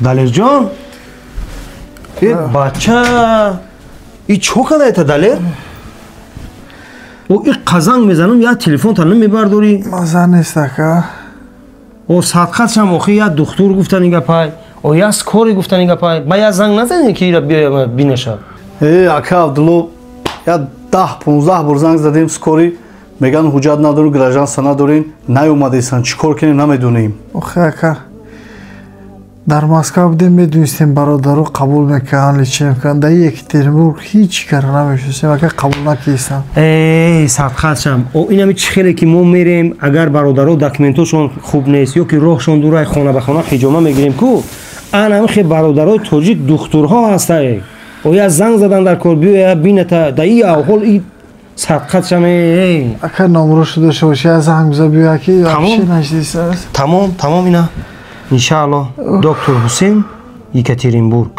دلیر جان بچه ای چو کده ایتا دلیر؟ او ای قزنگ میزنم یا تلفن تا نمیبرداری؟ مزه نیست اکا او صدقت هم آخی یا دکتر گفتن اینگه پای او یا سکوری گفتن اینگه پای با یا زنگ نزنی که ایرا بیا بینشم اکا عبدالو یا 10-15 بار زنگ زدیم سکوری میگن حجت ندارو گراجانس ندارین نیومدیسن چیکار کنیم نمیدونیم اوخی اکا در مسکو بودیم میدونستیم برادرو قبول میکنن چی میکنن در یکترینبورگ هیچ کار نمیشستیم اکا قبول نکیستن ای صدقت شم او این همی چی خیلی که ما میریم اگر برادرو دکمنتوشون خوب نیست یا که روحشون دورای خانه به خانه حجامه میگیریم کو ان همی خیلی برادرای تاجیک دکترها هسته او یا زنگ زدن در کار بیا بینتا در این احوال این صدقت شم اکا نمرو شده شوشی از هنگزا بیا که افشی نشدیست تمام اینا انشاءالله دکتر حسین یکاترینبورگ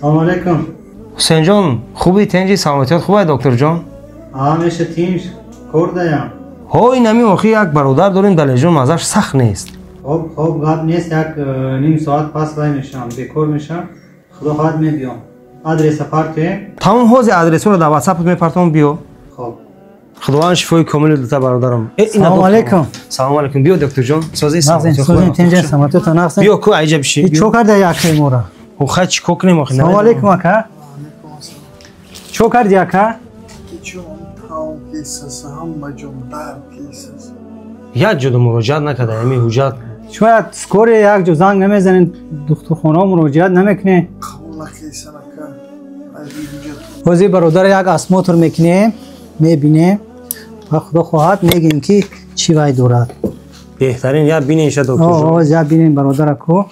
سلام علیکم حسین جان خوبی تنجی سلامتیت خوبه دکتر جان میشه تیمش کردیم های نمی آخی یک برادر داریم دلیر جان ازش سخت نیست خب غاب نیست یک نیم ساعت پس وای میشم بیکار میشم خدا خواهد میبیام آدرس پارتی تمام حوزه آدرس رو در واتساپ میپرتم بیو خب خداوند شفای کامل داده برادرم سلام علیکم سلام علیکم بیا دکتر جان سازی سوزین تنجه سماتو تا نقص بیا کو عجب شی چو کرده یک مورا او خچ کوکنیم آخه سلام علیکم اکا چو کردی اکا چون تاون کیسس همه جون در کیسس یک جدو مراجعت نکرده امی حجت شاید سکور یک جو زنگ نمیزنین دکتر خانه مراجعت نمیکنه قبول نکیسن اکا وزی برادر یک اسموتر میکنه میبینه و خدا خواهد میگیم که چی وای دارد بهترین یا بینیش دکتر جان یا بینیم برادر کو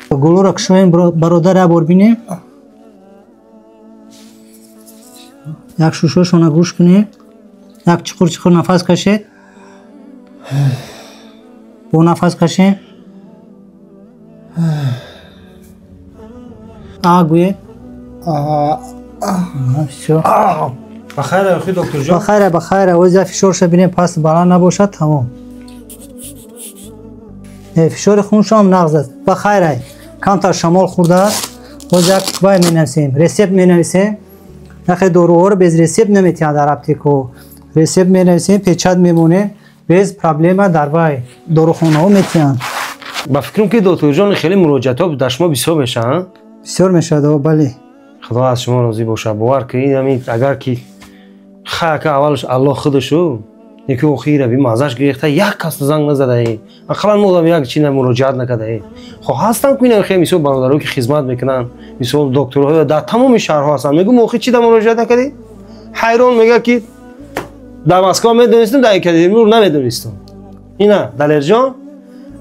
گلو را کشویم برادر بار بینیم یک شوشوشون گوش کنید یک چخور نفس کشید با نفس کشید آگوید بخیر اخی دکتر جان بخیره وزی فشارش بینیم پس بالا نباشد تمام فشار خونش هم نقض است بخیره کم تا شمال خورده وزی کبای می نویسیم ریسیپت می نویسیم نخی دورو رو بیز ریسیپت نمیتیان در اپتیکو ریسیپت می نویسیم پیچت میمونه بیز پرابلم در وای دورو خونه ها میتیان با فکرم که دکتر جان خیلی مراجعت ها در شما بسیار میشن بسیار میشد بله خدا از شما راضی باشه باور کنید اگر که خاک اولش الله خودشو یکی اخیره بی مازش گرفته یک کس زنگ نزده ای اقلا مودم یک چیز مراجعت نکرده ای خب هستن که اینا خیلی مثل برادرها که خدمت میکنن مثل دکترها در تمام شهرها هستن میگم موقع چی در مراجعت نکردی حیران میگه که در مسکو میدونستم در یکاترینبورگ نمیدونستم اینا دلیر جان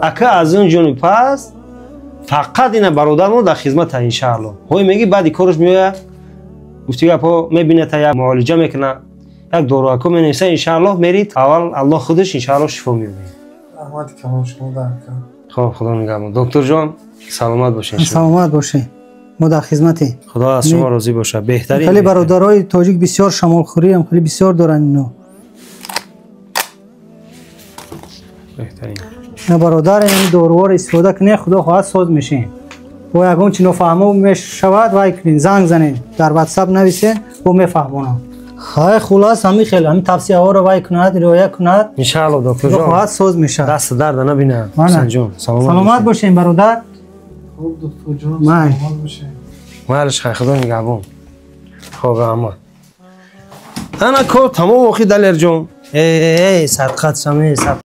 اکا از اون جنوب پس فقط اینا برادرمون در خدمت ان شاء الله هوی میگی بعد کارش میاد گفتی گپا میبینه تا یک معالجه میکنه یک داروها مینویسه ان شاء الله میرید اول الله خودش ان شاء الله شفا میده رحمت کمال شما در خب خدا نگهدار دکتر جان سلامت باشین سلامت باشین ما در خدمتی خدا از شما راضی باشه بهترین خیلی برادرای تاجیک بسیار شمال خوری هم خیلی بسیار دارن اینو بهترین نه برادر این داروها استفاده کنه خدا خواهد ساز میشین و اگه چی نفهمو میشود وای کنین زنگ زنین در واتساپ نویسین و میفهمونم خای خلاص همین خیلی همین توصیه ها رو وای کند رعایت کند ان شاء الله دکتر جان خواهد ساز میشه دست درد نبینه حسین جان سلامت باشین برادر خوب دکتر جان سلامت باشین مالش خدا نگهدار خب احمد انا کار تمام اخی دلیر جان ای صدقت شمی